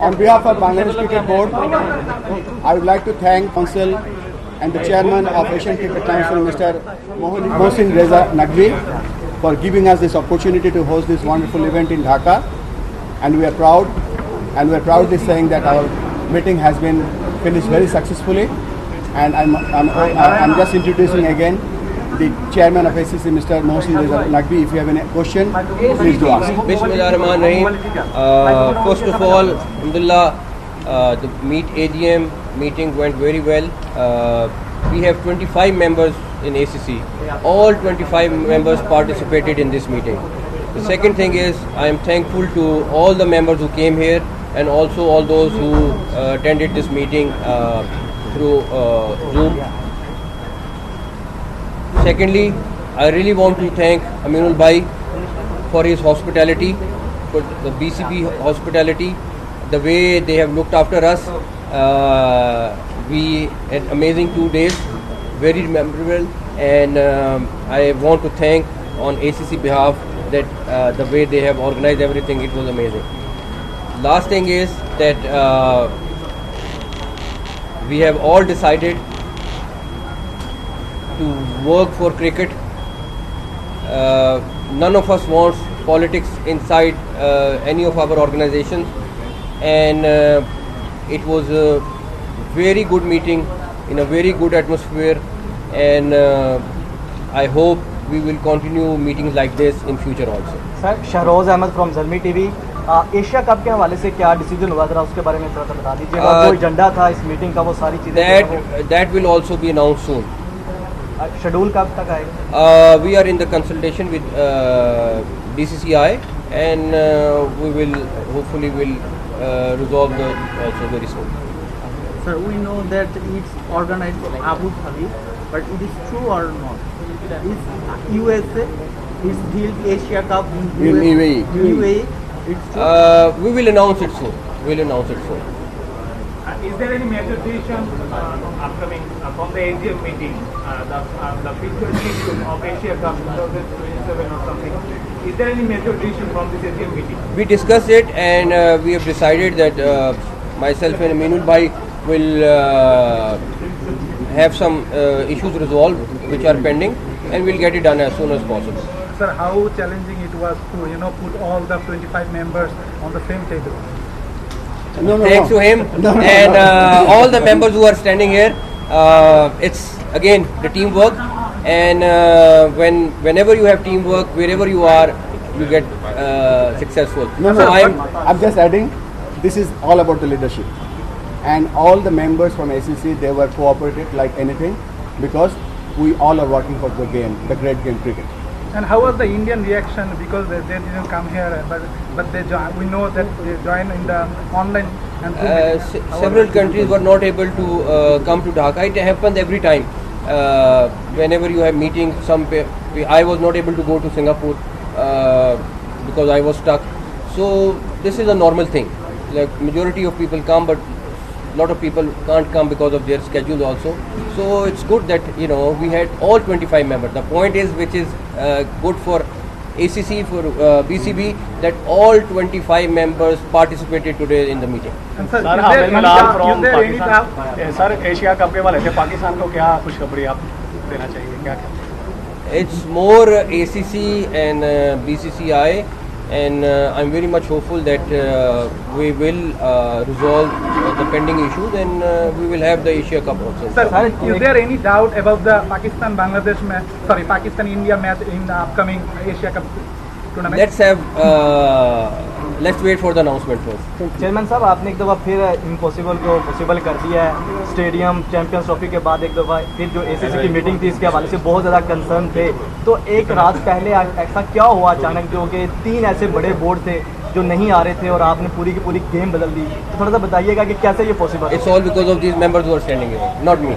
On behalf of Bangladesh Cricket Board, I would like to thank Council and the Chairman of Asian Cricket Council, Mr. Mohsin Reza Naqvi, for giving us this opportunity to host this wonderful event in Dhaka. And we are proud, and we are proudly saying that our meeting has been finished very successfully. And I'm just introducing again the Chairman of ACC, Mr. Mohsin Reza Naqvi. If you have any question, please do ask. Bismillahirrahmanirrahim. First of all, Alhamdulillah, the AGM meeting went very well. We have 25 members in ACC. All 25 members participated in this meeting. The second thing is, I am thankful to all the members who came here and also all those who attended this meeting through Zoom. Secondly, I really want to thank Aminul Bhai for his hospitality, for the BCB hospitality, the way they have looked after us. We had amazing 2 days, very memorable, and I want to thank on ACC behalf that the way they have organized everything, it was amazing. Last thing is that we have all decided to work for cricket. None of us wants politics inside any of our organizations, and it was a very good meeting in a very good atmosphere, and I hope we will continue meetings like this in future also. Sir, Shahroz Ahmed from Zalmi TV, Asia cup के हवाले से क्या decision हुआ, जरा उसके बारे में थोड़ा सा बता दीजिएगा। जो एजेंडा था इस मीटिंग का, वो सारी चीज़ें that will also be announced soon. Schedule कब तक आएगा? We are in the consultation with BCCI, and we will hopefully resolve the also very soon. Sir, we know that it's organized in Abu Dhabi, but it is true or not? Is USA is held Asia Cup in UAE. UAE. It's true. We will announce it soon. We'll announce it soon. Is there any major decision upcoming from the AGM meeting, the future schedule of Asia Cup 2027 or something? Is there any major decision from this AGM meeting? We discussed it, and we have decided that myself and Aminul Bhai will have some issues resolved which are pending, and we'll get it done as soon as possible. Sir, how challenging it was to put all the 25 members on the same table? Thanks to him and all the members who are standing here. It's again the teamwork, and whenever you have teamwork, wherever you are, you get successful. I'm just adding, this is all about the leadership. And all the members from ACC, they were cooperative like anything, because we all are working for the game, the great game, cricket. And how was the Indian reaction? Because they didn't come here, but they we know that they joined in the online. And several countries were not able to come to Dhaka. It happens every time. Whenever you have meetings, I was not able to go to Singapore because I was stuck. So this is a normal thing. Like majority of people come, but a lot of people can't come because of their schedule also. So it's good that we had all 25 members. The point is, which is good for ACC, for BCB, that all 25 members participated today in the meeting. And sir, is there any doubt? Sir, Asia cup के वाले थे, पाकिस्तान को क्या खुशखबरी आप देना चाहिए, क्या? It's more ACC and BCCI, and I'm very much hopeful that we will resolve the pending issues, and we will have the Asia Cup also. Sir, is there any doubt about the Pakistan-Bangladesh match? Sorry, Pakistan-India match in the upcoming Asia Cup tournament? Let's wait for the announcement first. Chairman साहब, आपने एक दफ़ा फिर impossible को possible कर दिया है। Stadium champions trophy के बाद एक दफ़ा फिर जो ACC की मीटिंग थी, इसके हवाले से बहुत ज़्यादा कंसर्न थे। तो एक रात पहले ऐसा क्या हुआ अचानक, जो कि 3 ऐसे बड़े बोर्ड थे जो नहीं आ रहे थे, और आपने पूरी की पूरी गेम बदल दी? तो थोड़ा सा बताइएगा कि कैसे ये possible? It's all because of these members who are standing here, not me.